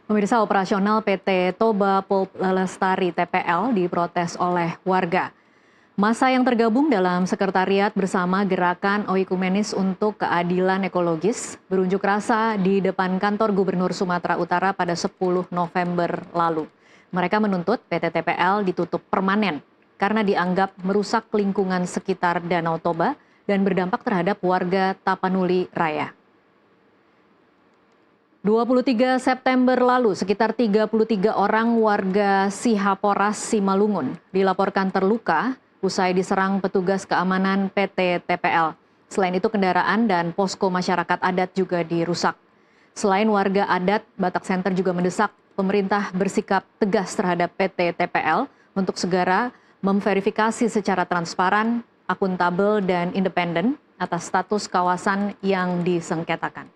Pemirsa, operasional PT Toba Pulp Lestari (TPL) diprotes oleh warga. Massa yang tergabung dalam sekretariat bersama Gerakan Oikumenis untuk Keadilan Ekologis berunjuk rasa di depan kantor Gubernur Sumatera Utara pada 10 November lalu. Mereka menuntut PT TPL ditutup permanen karena dianggap merusak lingkungan sekitar Danau Toba dan berdampak terhadap warga Tapanuli Raya. 23 September lalu, sekitar 33 orang warga Sihaporas, Simalungun dilaporkan terluka usai diserang petugas keamanan PT TPL. Selain itu, kendaraan dan posko masyarakat adat juga dirusak. Selain warga adat, Batak Center juga mendesak pemerintah bersikap tegas terhadap PT TPL untuk segera memverifikasi secara transparan, akuntabel, dan independen atas status kawasan yang disengketakan.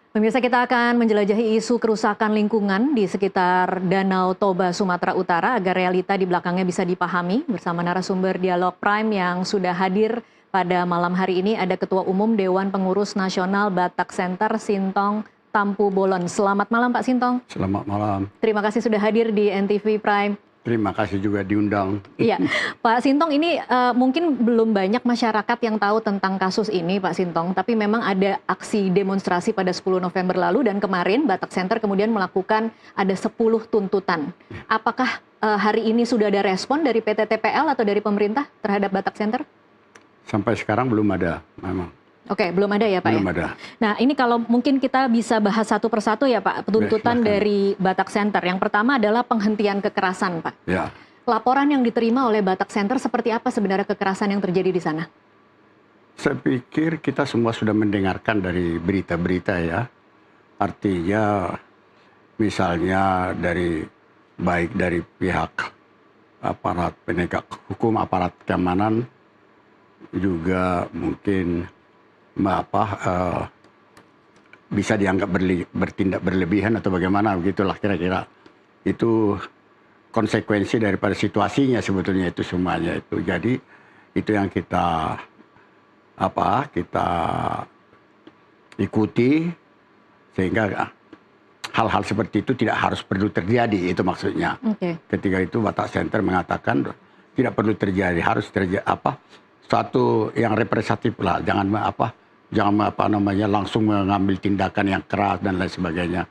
Pemirsa, kita akan menjelajahi isu kerusakan lingkungan di sekitar Danau Toba, Sumatera Utara agar realita di belakangnya bisa dipahami bersama narasumber Dialog Prime yang sudah hadir pada malam hari ini. Ada Ketua Umum Dewan Pengurus Nasional Batak Center, Sintong Tampu Bolon. Selamat malam Pak Sintong. Selamat malam. Terima kasih sudah hadir di NTV Prime. Terima kasih juga diundang. Iya, Pak Sintong, ini mungkin belum banyak masyarakat yang tahu tentang kasus ini, Pak Sintong. Tapi memang ada aksi demonstrasi pada 10 November lalu dan kemarin Batak Center kemudian melakukan ada 10 tuntutan. Apakah hari ini sudah ada respon dari PT TPL atau dari pemerintah terhadap Batak Center? Sampai sekarang belum ada, memang. Oke, belum ada ya Pak? Belum ya? ada. Nah, ini kalau mungkin kita bisa bahas satu persatu ya Pak, tuntutan dari Batak Center. Yang pertama adalah penghentian kekerasan, Pak. Ya. Laporan yang diterima oleh Batak Center seperti apa sebenarnya kekerasan yang terjadi di sana? Saya pikir kita semua sudah mendengarkan dari berita-berita ya. Artinya misalnya baik dari pihak aparat penegak hukum, aparat keamanan, juga mungkin bisa dianggap bertindak berlebihan atau bagaimana, begitulah kira-kira. Itu konsekuensi daripada situasinya sebetulnya itu semuanya itu. Jadi itu yang kita ikuti sehingga hal-hal seperti itu tidak harus perlu terjadi, itu maksudnya. Ketika itu Batak Center mengatakan tidak perlu terjadi, harus terjadi suatu yang representatif lah, jangan langsung mengambil tindakan yang keras dan lain sebagainya.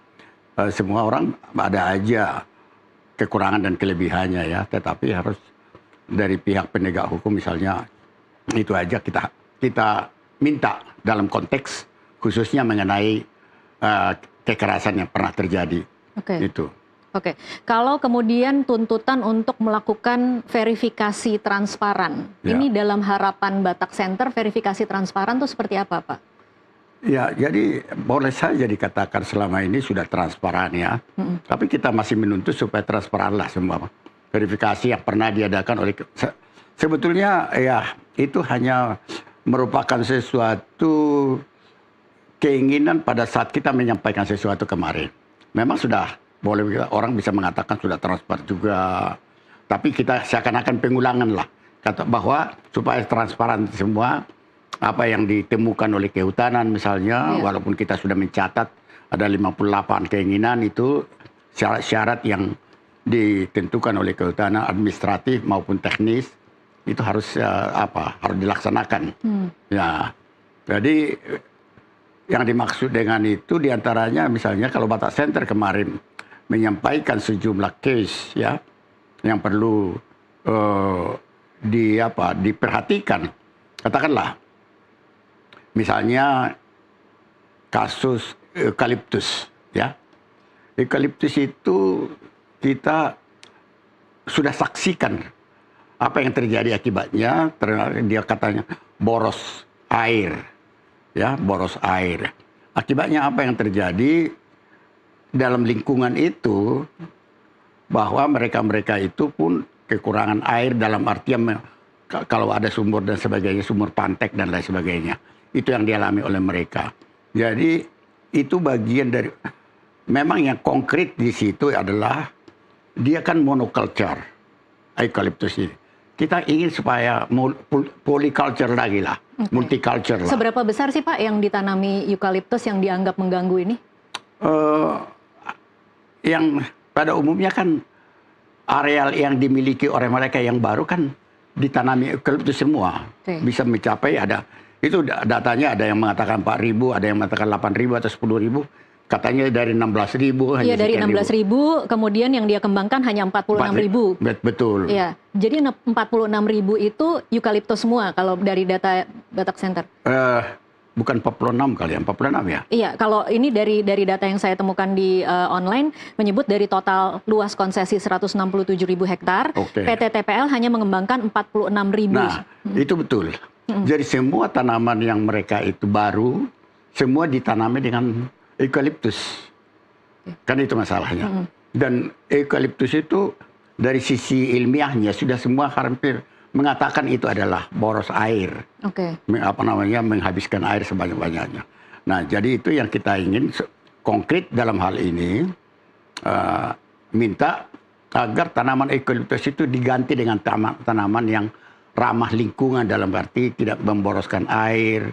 Semua orang ada aja kekurangan dan kelebihannya ya, tetapi harus dari pihak penegak hukum misalnya, itu aja kita minta dalam konteks khususnya mengenai kekerasan yang pernah terjadi. Itu. Oke, kalau kemudian tuntutan untuk melakukan verifikasi transparan, ini dalam harapan Batak Center, verifikasi transparan itu seperti apa, Pak? Ya, jadi boleh saja dikatakan selama ini sudah transparan ya, tapi kita masih menuntut supaya transparan lah semua. Verifikasi yang pernah diadakan oleh, sebetulnya ya itu hanya merupakan sesuatu keinginan pada saat kita menyampaikan sesuatu kemarin. Memang sudah, boleh orang bisa mengatakan sudah transparan juga, tapi kita seakan-akan pengulangan lah, kata bahwa supaya transparan semua apa yang ditemukan oleh kehutanan misalnya, walaupun kita sudah mencatat ada 58 keinginan, itu syarat-syarat yang ditentukan oleh kehutanan administratif maupun teknis itu harus harus dilaksanakan. Ya, jadi yang dimaksud dengan itu diantaranya misalnya kalau Batak Center kemarin menyampaikan sejumlah case ya yang perlu diperhatikan. Katakanlah misalnya kasus eukaliptus ya. Eukaliptus itu kita sudah saksikan apa yang terjadi akibatnya. Dia katanya boros air ya, boros air. Akibatnya apa yang terjadi dalam lingkungan itu, bahwa mereka itu pun kekurangan air dalam artian kalau ada sumur dan sebagainya, sumur pantek dan lain sebagainya. Itu yang dialami oleh mereka. Jadi itu bagian dari, memang yang konkret di situ adalah dia kan monoculture eukaliptus ini. kita ingin supaya polyculture lagi lah, multiculture lah. Seberapa besar sih Pak yang ditanami eukaliptus yang dianggap mengganggu ini? Yang pada umumnya kan areal yang dimiliki oleh mereka yang baru kan ditanami eukaliptus semua. Bisa mencapai itu datanya ada yang mengatakan 4.000, ada yang mengatakan 8.000 atau 10.000. Katanya dari 16.000. Iya, dari 16.000, kemudian yang dia kembangkan hanya 46.000. Betul. Iya, jadi 46.000 itu eukaliptus semua kalau dari data Batak Center. Bukan 46 kali ya, 46 ya? Iya, kalau ini dari data yang saya temukan di online menyebut dari total luas konsesi 167.000 hektar, PT TPL hanya mengembangkan 46.000. Nah, itu betul. Jadi semua tanaman yang mereka itu baru, semua ditanami dengan eukaliptus. Kan itu masalahnya. Dan eukaliptus itu dari sisi ilmiahnya sudah semua hampir mengatakan itu adalah boros air. Menghabiskan air sebanyak-banyaknya. Nah, jadi itu yang kita ingin konkret dalam hal ini, minta agar tanaman eukaliptus itu diganti dengan tanaman yang ramah lingkungan, dalam arti tidak memboroskan air.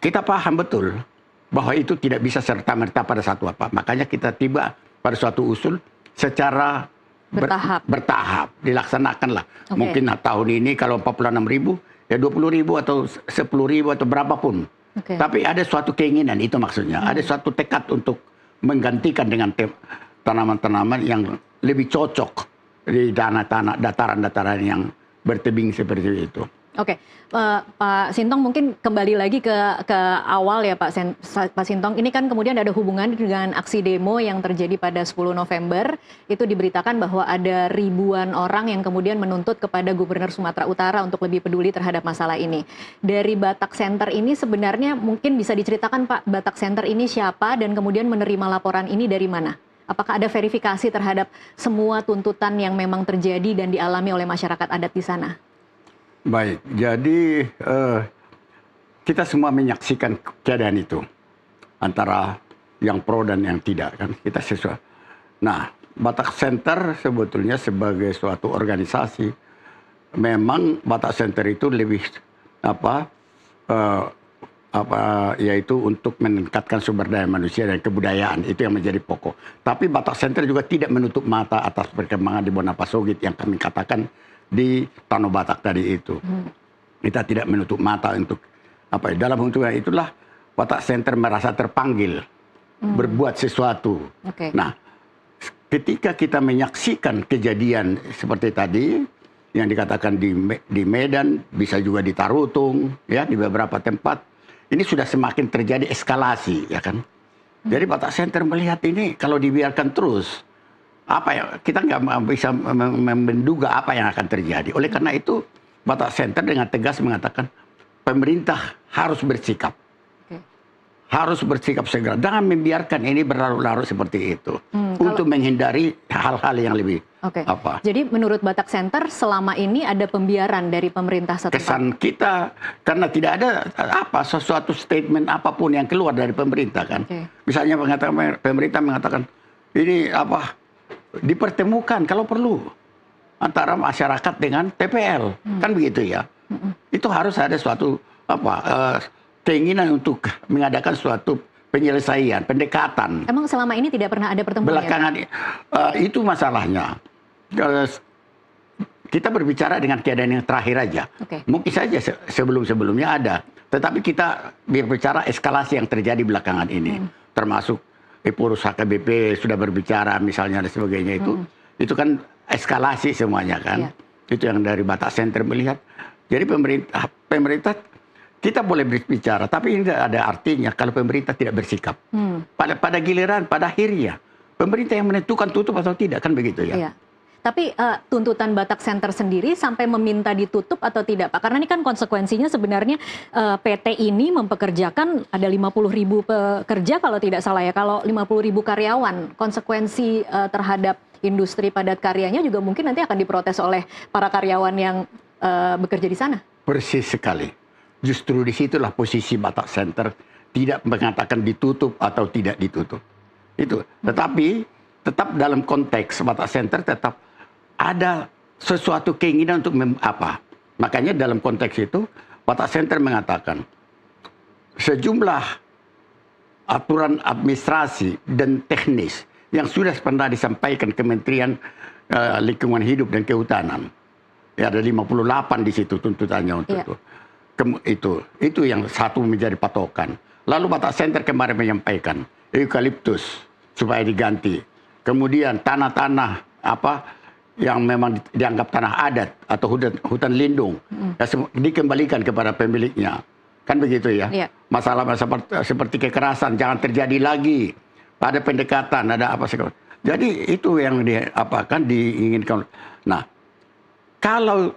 Kita paham betul bahwa itu tidak bisa serta-merta pada satu apa. Makanya kita tiba pada suatu usul secara bertahap dilaksanakanlah. Mungkin tahun ini kalau 46.000 ya 20.000 atau 10.000 atau berapapun. Tapi ada suatu keinginan, itu maksudnya. Ada suatu tekad untuk menggantikan dengan tanaman-tanaman yang lebih cocok di dataran-dataran yang bertebing seperti itu. Pak Sintong, mungkin kembali lagi ke awal ya Pak Sintong. Ini kan kemudian ada hubungan dengan aksi demo yang terjadi pada 10 November. Itu diberitakan bahwa ada ribuan orang yang kemudian menuntut kepada Gubernur Sumatera Utara untuk lebih peduli terhadap masalah ini. Dari Batak Center ini sebenarnya mungkin bisa diceritakan Pak, Batak Center ini siapa dan kemudian menerima laporan ini dari mana? Apakah ada verifikasi terhadap semua tuntutan yang memang terjadi dan dialami oleh masyarakat adat di sana? Baik, jadi kita semua menyaksikan keadaan itu antara yang pro dan yang tidak, kan kita sesuai. Nah, Batak Center sebetulnya sebagai suatu organisasi, memang Batak Center itu lebih yaitu untuk meningkatkan sumber daya manusia dan kebudayaan, itu yang menjadi pokok. Tapi Batak Center juga tidak menutup mata atas perkembangan di Bonapasogit yang kami katakan di Tanah Batak tadi itu. Kita tidak menutup mata untuk dalam hubungan itulah Batak Center merasa terpanggil berbuat sesuatu. Nah, ketika kita menyaksikan kejadian seperti tadi yang dikatakan di Medan, bisa juga di Tarutung, ya, di beberapa tempat, ini sudah semakin terjadi eskalasi, ya kan? Jadi Batak Center melihat ini kalau dibiarkan terus, kita nggak bisa menduga apa yang akan terjadi. Oleh karena itu, Batak Center dengan tegas mengatakan pemerintah harus bersikap. Harus bersikap segera. Jangan membiarkan ini berlarut-larut seperti itu. Untuk menghindari hal-hal yang lebih Jadi menurut Batak Center selama ini ada pembiaran dari pemerintah setempat? Kesan kita, karena tidak ada sesuatu statement apapun yang keluar dari pemerintah kan. Misalnya pemerintah mengatakan ini dipertemukan kalau perlu antara masyarakat dengan TPL, kan begitu ya. Itu harus ada suatu keinginan untuk mengadakan suatu penyelesaian, pendekatan. Emang selama ini tidak pernah ada pertemuan? Belakangan itu masalahnya. Kita berbicara dengan keadaan yang terakhir aja. Mungkin saja sebelum-sebelumnya ada, tetapi kita berbicara eskalasi yang terjadi belakangan ini, termasuk pengurus HKBP sudah berbicara misalnya dan sebagainya itu kan eskalasi semuanya kan. Itu yang dari Batak Center melihat. Jadi pemerintah kita boleh berbicara, tapi ini tidak ada artinya kalau pemerintah tidak bersikap. Pada giliran, pada akhirnya pemerintah yang menentukan tutup atau tidak, kan begitu ya. Tapi tuntutan Batak Center sendiri sampai meminta ditutup atau tidak Pak? Karena ini kan konsekuensinya sebenarnya PT ini mempekerjakan ada 50.000 pekerja kalau tidak salah ya. Kalau 50.000 karyawan, konsekuensi terhadap industri padat karyanya juga mungkin nanti akan diprotes oleh para karyawan yang bekerja di sana. Persis sekali. Justru disitulah posisi Batak Center tidak mengatakan ditutup atau tidak ditutup. Itu. Tetapi tetap dalam konteks Batak Center tetap ada sesuatu keinginan untuk apa. Makanya dalam konteks itu Batak Center mengatakan sejumlah aturan administrasi dan teknis yang sudah pernah disampaikan Kementerian Lingkungan Hidup dan Kehutanan. Ya, ada 58 di situ tuntutannya untuk itu yang satu menjadi patokan. Lalu Batak Center kemarin menyampaikan eukaliptus supaya diganti. Kemudian tanah-tanah apa yang memang dianggap tanah adat atau hutan lindung ya, dikembalikan kepada pemiliknya. Kan begitu ya. Masalah seperti kekerasan jangan terjadi lagi. Ada pendekatan, ada apa segala. Jadi itu yang diinginkan. Nah, kalau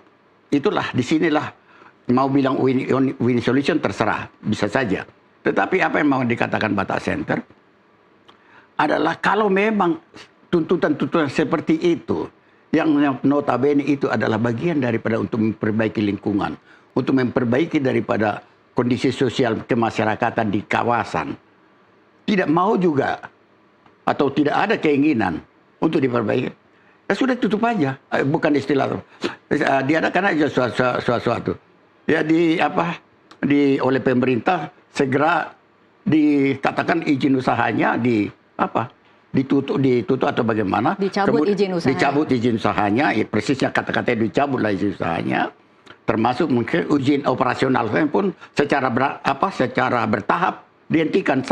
itulah disinilah mau bilang win solution terserah, bisa saja. Tetapi apa yang mau dikatakan Batak Center adalah kalau memang tuntutan-tuntutan seperti itu, yang notabene itu adalah bagian daripada untuk memperbaiki lingkungan, untuk memperbaiki daripada kondisi sosial kemasyarakatan di kawasan, tidak mau juga atau tidak ada keinginan untuk diperbaiki, ya sudah tutup aja. Bukan istilah diadakan aja sesuatu. Ya oleh pemerintah segera dikatakan izin usahanya ditutup atau bagaimana? Dicabut izin usahanya. Dicabut izin usahanya, ya persisnya kata-katanya dicabutlah izin usahanya. Termasuk mungkin izin operasional pun secara bertahap dihentikan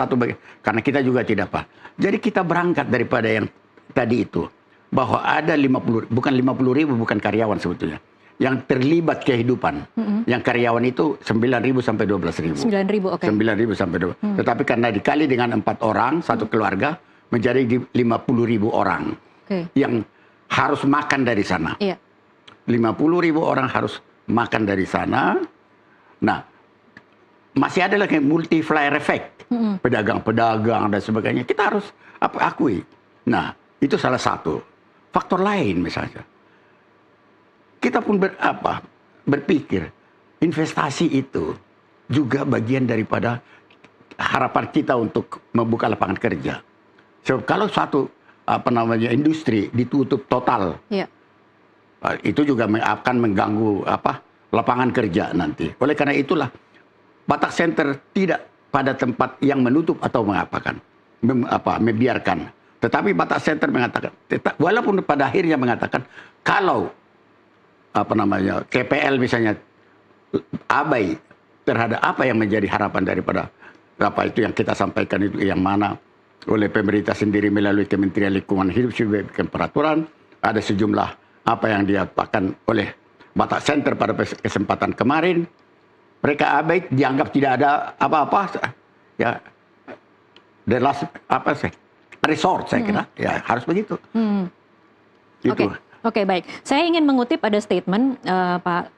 karena kita juga tidak apa. Jadi kita berangkat daripada yang tadi itu bahwa ada 50.000 bukan karyawan sebetulnya yang terlibat kehidupan. Yang karyawan itu 9.000 sampai 12.000. 9.000, oke. 9.000 sampai 12. Tetapi karena dikali dengan 4 orang satu keluarga menjadi 50.000 orang yang harus makan dari sana. 50.000 orang harus makan dari sana. Nah, masih ada lagi multiplier effect, pedagang-pedagang dan sebagainya. Kita harus akui. Nah, itu salah satu faktor lain misalnya. Kita pun berpikir investasi itu juga bagian daripada harapan kita untuk membuka lapangan kerja. So, kalau suatu industri ditutup total, itu juga akan mengganggu lapangan kerja nanti. Oleh karena itulah Batak Center tidak pada tempat yang menutup atau membiarkan. Tetapi Batak Center mengatakan, walaupun pada akhirnya mengatakan kalau KPL misalnya abai terhadap apa yang menjadi harapan daripada itu yang kita sampaikan itu yang mana oleh pemerintah sendiri melalui Kementerian Lingkungan Hidup sudah bikin peraturan, ada sejumlah apa yang diapakan oleh Batak Center pada kesempatan kemarin. Mereka abai, dianggap tidak ada apa-apa, ya, the last resort saya kira, ya harus begitu. Gitu. Oke, baik. Saya ingin mengutip ada statement Pak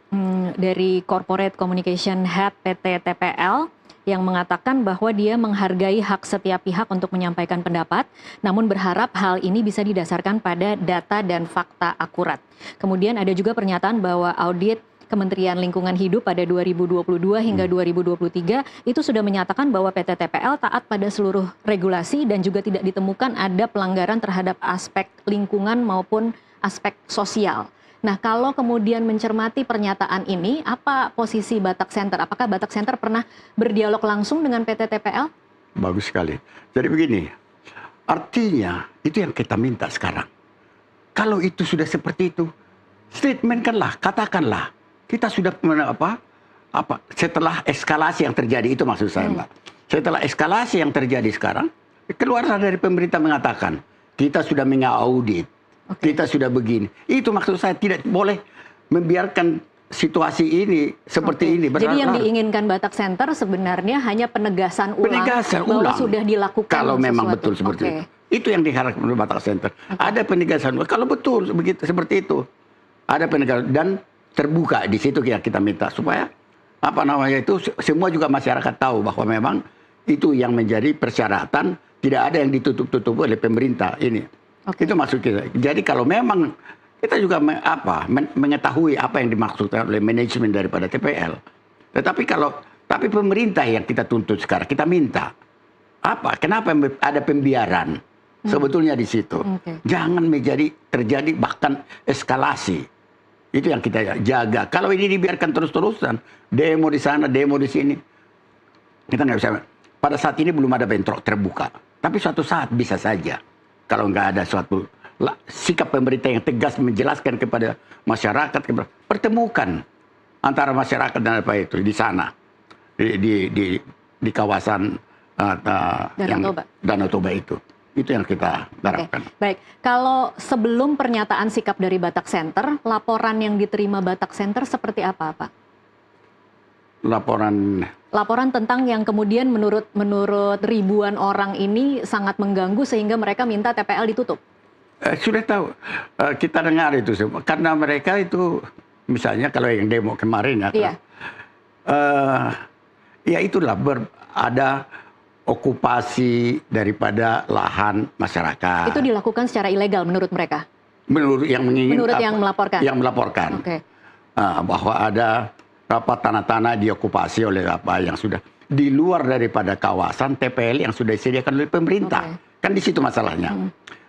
dari Corporate Communication Head PT TPL yang mengatakan bahwa dia menghargai hak setiap pihak untuk menyampaikan pendapat, namun berharap hal ini bisa didasarkan pada data dan fakta akurat. Kemudian ada juga pernyataan bahwa audit Kementerian Lingkungan Hidup pada 2022 hingga 2023 itu sudah menyatakan bahwa PT TPL taat pada seluruh regulasi dan juga tidak ditemukan ada pelanggaran terhadap aspek lingkungan maupun aspek sosial. Nah, kalau kemudian mencermati pernyataan ini, apa posisi Batak Center? Apakah Batak Center pernah berdialog langsung dengan PT TPL? Bagus sekali. Jadi begini, artinya itu yang kita minta sekarang. Kalau itu sudah seperti itu, statementkanlah, katakanlah. Kita sudah setelah eskalasi yang terjadi, itu maksud saya, Mbak. Setelah eskalasi yang terjadi sekarang, keluarlah dari pemerintah mengatakan, kita sudah mengaudit. Kita sudah begini. Itu maksud saya, tidak boleh membiarkan situasi ini seperti ini. Jadi yang diinginkan Batak Center sebenarnya hanya penegasan ulang bahwa sudah dilakukan kalau memang sesuatu. Betul seperti itu. Itu yang diharapkan oleh Batak Center. Ada penegasan kalau betul seperti itu. Ada penegasan dan terbuka di situ yang kita minta supaya semua juga masyarakat tahu bahwa memang itu yang menjadi persyaratan, tidak ada yang ditutup-tutup oleh pemerintah ini. Itu maksud kita. Jadi kalau memang kita juga mengetahui apa yang dimaksudkan oleh manajemen daripada TPL. Tapi pemerintah yang kita tuntut sekarang, kita minta kenapa ada pembiaran sebetulnya di situ. Jangan terjadi bahkan eskalasi. Itu yang kita jaga. Kalau ini dibiarkan terus-terusan, demo di sana, demo di sini, kita nggak bisa. Pada saat ini belum ada bentrok terbuka. Tapi suatu saat bisa saja. Kalau nggak ada suatu sikap pemerintah yang tegas menjelaskan kepada masyarakat, pertemukan antara masyarakat dan apa itu di sana, di kawasan Danau Toba itu. Itu yang kita harapkan. Baik, kalau sebelum pernyataan sikap dari Batak Center, laporan yang diterima Batak Center seperti apa, Pak? Laporan tentang yang kemudian menurut ribuan orang ini sangat mengganggu sehingga mereka minta TPL ditutup. Sudah tahu, kita dengar itu semua. Karena mereka itu, misalnya kalau yang demo kemarin ya, ya itulah ada okupasi daripada lahan masyarakat. Itu dilakukan secara ilegal menurut mereka? Menurut yang menginginkan. Menurut yang melaporkan? Yang melaporkan. Okay. Bahwa ada tanah-tanah diokupasi oleh apa yang sudah di luar daripada kawasan TPL yang sudah disediakan oleh pemerintah. Kan di situ masalahnya.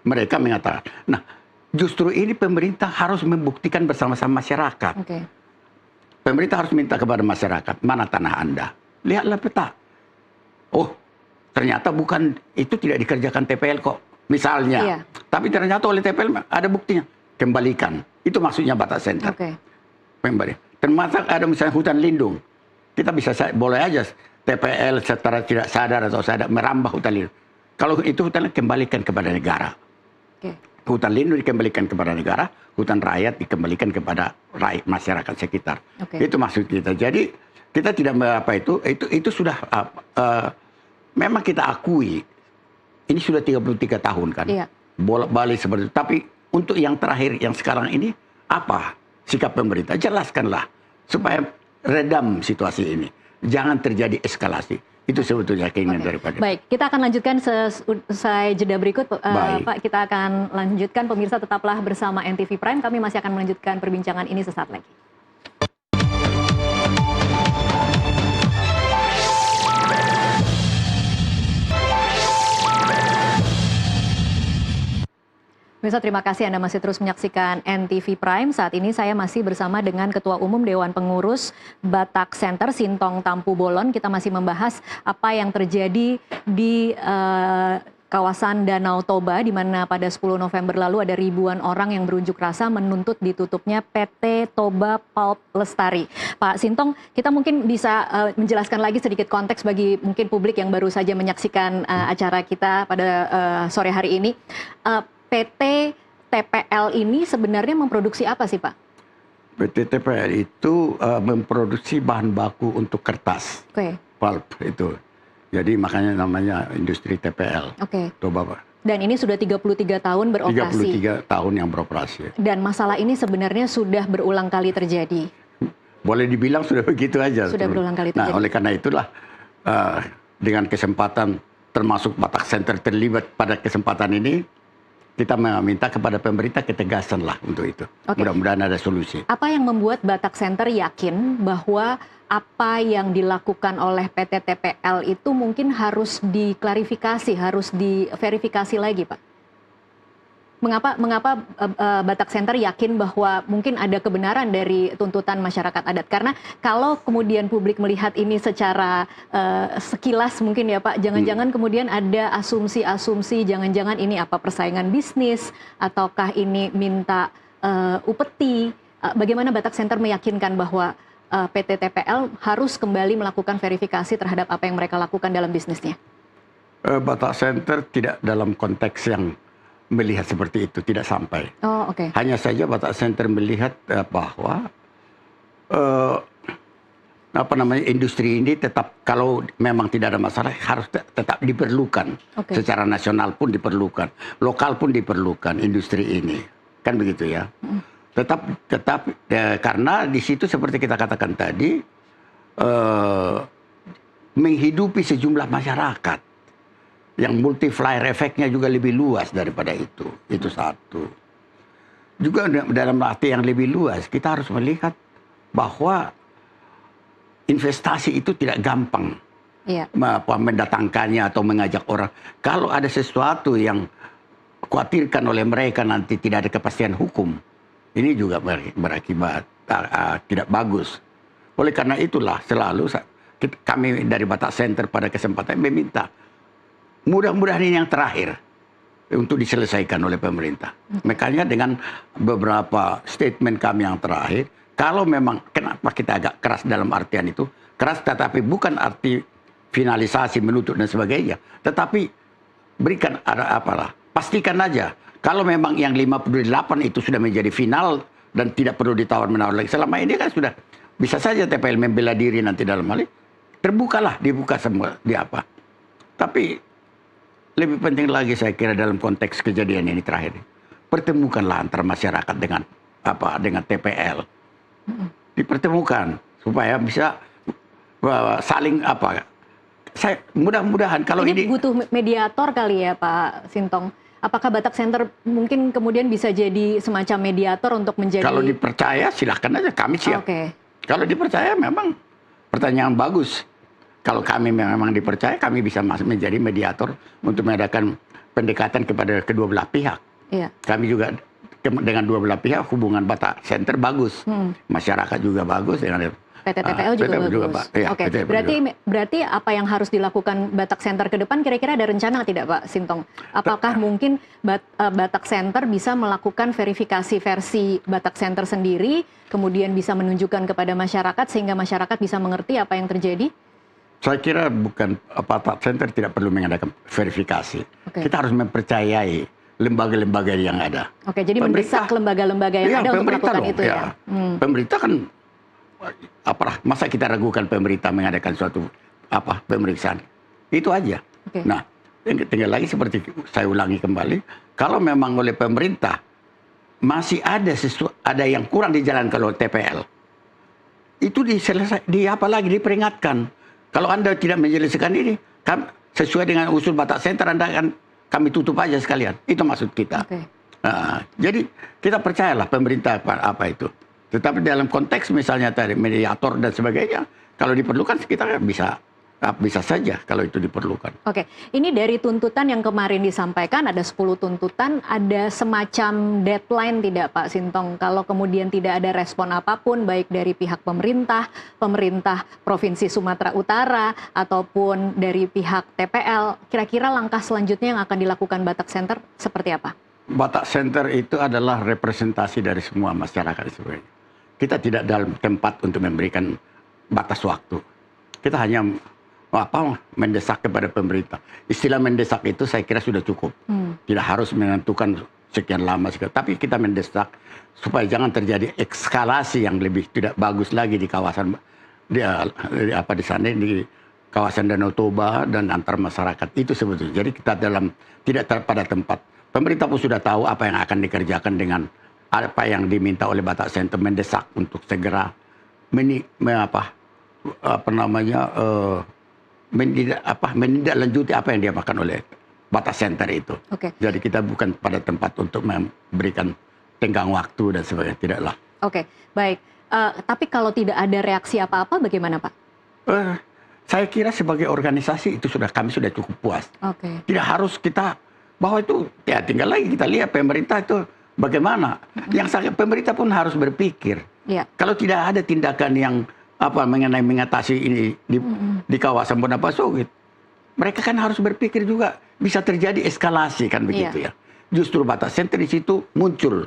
Mereka mengatakan, nah justru ini pemerintah harus membuktikan bersama-sama masyarakat. Pemerintah harus minta kepada masyarakat, mana tanah Anda? Lihatlah peta. Oh, ternyata bukan, itu tidak dikerjakan TPL kok, misalnya. Tapi ternyata oleh TPL ada buktinya. Kembalikan. Itu maksudnya Batak Center. Kembali. Termasuk ada misalnya hutan lindung. Kita bisa, boleh aja TPL secara tidak sadar atau sadar merambah hutan lindung. Kalau itu hutan kembalikan kepada negara. Hutan lindung dikembalikan kepada negara, hutan rakyat dikembalikan kepada rakyat masyarakat sekitar. Itu maksud kita. Jadi kita tidak apa itu sudah memang kita akui ini sudah 33 tahun kan. Bolak-balik seperti itu. Tapi untuk yang terakhir yang sekarang ini apa sikap pemerintah? Jelaskanlah supaya redam situasi ini. Jangan terjadi eskalasi. Itu sebetulnya keinginan daripada. Baik, kita akan lanjutkan selesai jeda berikut, Pak. Kita akan lanjutkan, pemirsa tetaplah bersama NTV Prime. Kami masih akan melanjutkan perbincangan ini sesaat lagi. Pemirsa, terima kasih Anda masih terus menyaksikan NTV Prime. Saat ini saya masih bersama dengan Ketua Umum Dewan Pengurus Batak Center, Sintong Tampu Bolon. Kita masih membahas apa yang terjadi di kawasan Danau Toba, di mana pada 10 November lalu ada ribuan orang yang berunjuk rasa menuntut ditutupnya PT Toba Pulp Lestari. Pak Sintong, kita mungkin bisa menjelaskan lagi sedikit konteks bagi mungkin publik yang baru saja menyaksikan acara kita pada sore hari ini. PT TPL ini sebenarnya memproduksi apa sih, Pak? PT TPL itu memproduksi bahan baku untuk kertas. Pulp itu. Jadi makanya namanya industri TPL. Toba, Pak. Dan ini sudah 33 tahun beroperasi. 33 tahun yang beroperasi. Dan masalah ini sebenarnya sudah berulang kali terjadi. Boleh dibilang sudah begitu aja. Sudah berulang kali terjadi. Nah, oleh karena itulah dengan kesempatan termasuk Batak Center terlibat pada kesempatan ini, kita meminta kepada pemerintah ketegasan lah untuk itu. Mudah-mudahan ada solusi. Apa yang membuat Batak Center yakin bahwa apa yang dilakukan oleh PT TPL itu mungkin harus diklarifikasi, harus diverifikasi lagi, Pak? Mengapa Batak Center yakin bahwa mungkin ada kebenaran dari tuntutan masyarakat adat? Karena kalau kemudian publik melihat ini secara sekilas mungkin ya Pak, jangan-jangan kemudian ada asumsi-asumsi, jangan-jangan ini apa persaingan bisnis, ataukah ini minta upeti. Bagaimana Batak Center meyakinkan bahwa PT TPL harus kembali melakukan verifikasi terhadap apa yang mereka lakukan dalam bisnisnya? Batak Center tidak dalam konteks yang melihat seperti itu, tidak sampai. Hanya saja Batak Center melihat bahwa industri ini tetap, kalau memang tidak ada masalah, harus tetap diperlukan. Secara nasional pun diperlukan, lokal pun diperlukan industri ini, kan begitu ya. Tetap karena di situ seperti kita katakan tadi, menghidupi sejumlah masyarakat. Yang multiplier efeknya juga lebih luas daripada itu. Itu satu. Juga dalam arti yang lebih luas, kita harus melihat bahwa investasi itu tidak gampang. Mendatangkannya atau mengajak orang. Kalau ada sesuatu yang khawatirkan oleh mereka nanti tidak ada kepastian hukum, ini juga berakibat tidak bagus. Oleh karena itulah selalu kami dari Batak Center pada kesempatan meminta mudah-mudahan ini yang terakhir untuk diselesaikan oleh pemerintah. Makanya dengan beberapa statement kami yang terakhir, kalau memang kenapa kita agak keras dalam artian itu, keras tetapi bukan arti finalisasi, menutup dan sebagainya, tetapi berikan apalah, pastikan aja kalau memang yang 58 itu sudah menjadi final dan tidak perlu ditawar-menawar lagi. Selama ini kan sudah bisa saja TPL membela diri nanti dalam hal ini. Terbukalah, dibuka semua di apa. Tapi lebih penting lagi saya kira dalam konteks kejadian ini terakhir, pertemukanlah antara masyarakat dengan TPL. Dipertemukan supaya bisa saling saya mudah-mudahan kalau ini butuh mediator kali ya Pak Sintong. Apakah Batak Center mungkin kemudian bisa jadi semacam mediator untuk menjadi... Kalau dipercaya silahkan aja, kami siap. Kalau dipercaya memang pertanyaan bagus. Kalau kami memang dipercaya, kami bisa menjadi mediator untuk mengadakan pendekatan kepada kedua belah pihak. Iya. Kami juga dengan dua belah pihak hubungan Batak Center bagus, masyarakat juga bagus dengan PT TPL juga bagus. Ya, Oke, berarti apa yang harus dilakukan Batak Center ke depan kira-kira ada rencana tidak Pak Sintong? Apakah mungkin Batak Center bisa melakukan verifikasi versi Batak Center sendiri, kemudian bisa menunjukkan kepada masyarakat sehingga masyarakat bisa mengerti apa yang terjadi? Saya kira bukan Batak Center tidak perlu mengadakan verifikasi. Kita harus mempercayai lembaga-lembaga yang ada. Oke, jadi mendesak lembaga-lembaga yang ada untuk melakukan itu ya. Pemerintah kan masa kita ragukan pemerintah mengadakan suatu pemeriksaan? Itu aja. Nah, tinggal lagi seperti saya ulangi kembali, kalau memang oleh pemerintah masih ada yang kurang dijalankan oleh TPL, itu diperingatkan. Kalau Anda tidak menyelesaikan ini, sesuai dengan usul Batak Center, Anda akan kami tutup aja sekalian. Itu maksud kita. Jadi kita percayalah pemerintah apa itu. Tetapi dalam konteks misalnya tadi mediator dan sebagainya, kalau diperlukan kita bisa saja kalau itu diperlukan. Oke, ini dari tuntutan yang kemarin disampaikan ada 10 tuntutan, ada semacam deadline tidak Pak Sintong? Kalau kemudian tidak ada respon apapun baik dari pihak pemerintah Provinsi Sumatera Utara ataupun dari pihak TPL, kira-kira langkah selanjutnya yang akan dilakukan Batak Center seperti apa? Batak Center itu adalah representasi dari semua masyarakat sebenarnya. Kita tidak dalam tempat untuk memberikan batas waktu. Kita hanya mendesak kepada pemerintah. Istilah mendesak itu saya kira sudah cukup. Tidak harus menentukan sekian lama. Tapi kita mendesak supaya jangan terjadi eskalasi yang lebih tidak bagus lagi di kawasan di sana di kawasan Danau Toba dan antar masyarakat itu sebetulnya. Jadi kita tidak pada tempat. Pemerintah pun sudah tahu apa yang akan dikerjakan dengan apa yang diminta oleh Batak Center, mendesak untuk segera menindaklanjuti apa yang diapakan oleh Batak Center itu. Jadi kita bukan pada tempat untuk memberikan tenggang waktu dan sebagainya, tidaklah. Baik. Tapi kalau tidak ada reaksi apa-apa, bagaimana Pak? Saya kira sebagai organisasi itu kami sudah cukup puas. Tidak harus kita bahwa itu ya tinggal lagi kita lihat pemerintah itu bagaimana. Yang pemerintah pun harus berpikir. Kalau tidak ada tindakan yang mengenai mengatasi ini di kawasan Bonapasog, mereka kan harus berpikir juga bisa terjadi eskalasi kan begitu ya. Justru Batak Center di situ muncul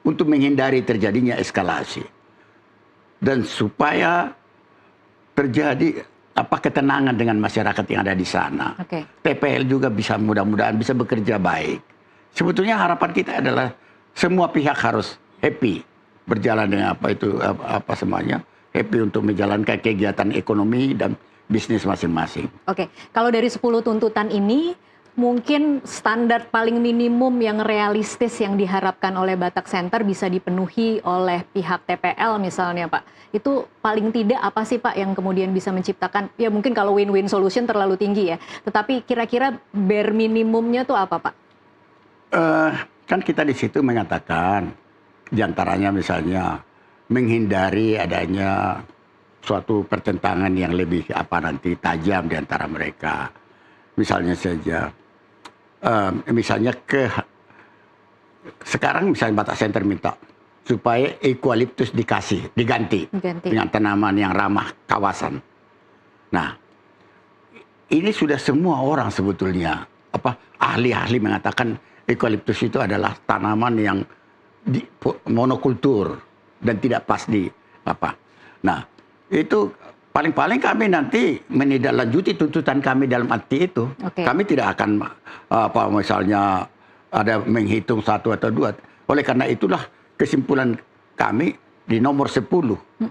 untuk menghindari terjadinya eskalasi dan supaya terjadi ketenangan dengan masyarakat yang ada di sana. TPL juga bisa mudah-mudahan bisa bekerja baik. Sebetulnya harapan kita adalah semua pihak harus happy berjalan dengan semuanya. Happy untuk menjalankan kegiatan ekonomi dan bisnis masing-masing. Kalau dari 10 tuntutan ini, mungkin standar paling minimum yang realistis yang diharapkan oleh Batak Center bisa dipenuhi oleh pihak TPL misalnya Pak. Itu paling tidak apa sih Pak yang kemudian bisa menciptakan, ya mungkin kalau win-win solution terlalu tinggi ya, tetapi kira-kira bare minimumnya tuh apa Pak? Kan kita di situ mengatakan, diantaranya misalnya, menghindari adanya suatu pertentangan yang lebih tajam di antara mereka. Misalnya saja, sekarang misalnya Batak Center minta supaya eukaliptus diganti dengan tanaman yang ramah kawasan. Nah, ini sudah semua orang sebetulnya ahli-ahli mengatakan eukaliptus itu adalah tanaman yang monokultur dan tidak pas di apa. Nah, itu paling-paling kami nanti menindaklanjuti tuntutan kami dalam arti itu. Kami tidak akan misalnya ada menghitung 1 atau 2. Oleh karena itulah kesimpulan kami di nomor 10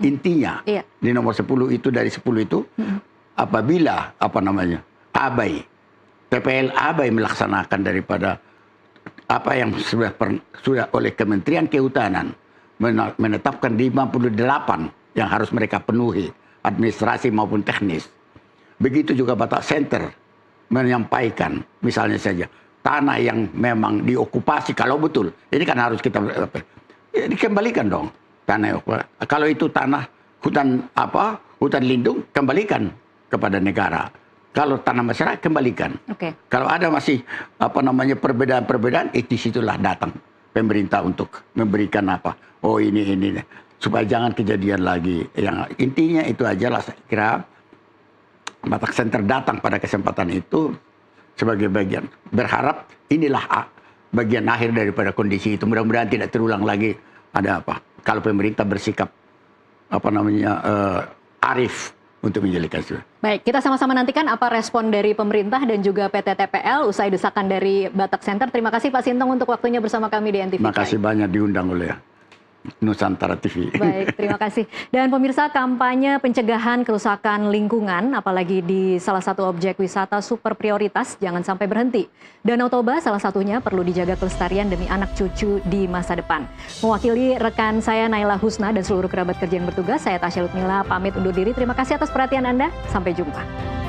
intinya. Di nomor 10 itu dari 10 itu apabila TPL abai melaksanakan daripada apa yang sudah oleh Kementerian Kehutanan menetapkan 58 yang harus mereka penuhi, administrasi maupun teknis. Begitu juga Batak Center menyampaikan misalnya saja tanah yang memang diokupasi, kalau betul ini kan harus kita dikembalikan dong tanah. Kalau itu tanah hutan lindung, kembalikan kepada negara. Kalau tanah masyarakat, kembalikan. Kalau ada masih perbedaan-perbedaan, itu situlah datang pemerintah untuk memberikan ini supaya jangan kejadian lagi. Yang intinya itu aja lah, saya kira Batak Center datang pada kesempatan itu sebagai bagian, berharap inilah bagian akhir daripada kondisi itu. Mudah-mudahan tidak terulang lagi kalau pemerintah bersikap arif untuk menjelikan itu. Baik, kita sama-sama nantikan apa respon dari pemerintah dan juga PT TPL usai desakan dari Batak Center. Terima kasih Pak Sintong untuk waktunya bersama kami di NTV. Terima kasih banyak diundang oleh Nusantara TV. Baik, terima kasih. Dan pemirsa, kampanye pencegahan kerusakan lingkungan, apalagi di salah satu objek wisata super prioritas, jangan sampai berhenti. Danau Toba salah satunya perlu dijaga kelestarian demi anak cucu di masa depan. Mewakili rekan saya Naila Husna dan seluruh kerabat kerja yang bertugas, saya Tasya Lutmila pamit undur diri. Terima kasih atas perhatian Anda. Sampai jumpa.